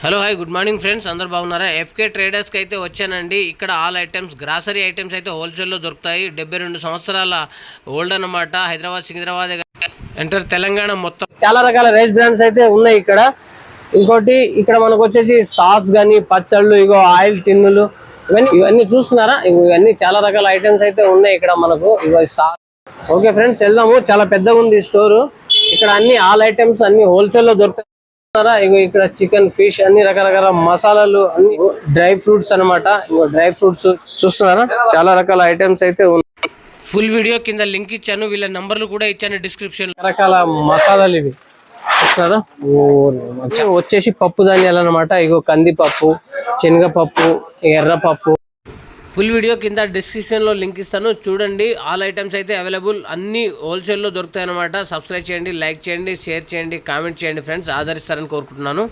Hello hi good morning friends, అందరు బాగున్నారా? FK ట్రేడర్స్కి అయితే వచ్చానండి. ఇక్కడ ఆల్ ఐటమ్స్ గ్రాసరీ ఐటమ్స్ అయితే హోల్సేల్లో దొరుకుతాయి. 72 సంవత్సరాల ఓల్డ్ అన్నమాట. హైదరాబాద్ సికింద్రాబాద్ ఎంటర్ తెలంగాణ మొత్తం చాలా రకాల రైస్ బ్రాండ్స్ అయితే ఉన్నాయి ఇక్కడ. ఇంకోటి ఇక్కడ మనకు వచ్చేసి సాస్ కానీ పచ్చళ్ళు, ఇగో ఆయిల్ టిన్నులు, ఇవన్నీ చూస్తున్నారా? ఇవన్నీ చాలా రకాల ఐటమ్స్ అయితే ఉన్నాయి ఇక్కడ మనకు. ఇగో సాస్. ఓకే ఫ్రెండ్స్, వెళ్దాము. చాలా పెద్దగా ఉంది స్టోరు. ఇక్కడ అన్ని ఆల్ ఐటమ్స్ అన్ని హోల్సేల్లో దొరుకుతాయి. ఇగో ఇక్కడ చికెన్, ఫిష్, అన్ని రకరకాల మసాలాలు, అన్ని డ్రై ఫ్రూట్స్ అనమాట. ఇంకో డ్రై ఫ్రూట్స్ చూస్తున్నారా? చాలా రకాల ఐటమ్స్ అయితే ఉన్నాయి. ఫుల్ వీడియో కింద లింక్ ఇచ్చాను, వీళ్ళ నంబర్లు కూడా ఇచ్చాను డిస్క్రిప్షన్. రకాల మసాలాలు ఇవి చూస్తున్నారా? వచ్చేసి పప్పు ధాన్యాలు అనమాట. ఇగో కందిపప్పు, శనగపప్పు, ఎర్రపప్పు. ఫుల్ వీడియో కింద డిస్క్రిప్షన్లో లింక్ ఇస్తాను, చూడండి. ఆల్ ఐటమ్స్ అయితే అవైలబుల్, అన్ని హోల్సేల్లో దొరుకుతాయి అనమాట. సబ్స్క్రైబ్ చేయండి, లైక్ చేయండి, షేర్ చేయండి, కామెంట్ చేయండి ఫ్రెండ్స్. ఆదరిస్తారని కోరుకుంటున్నాను.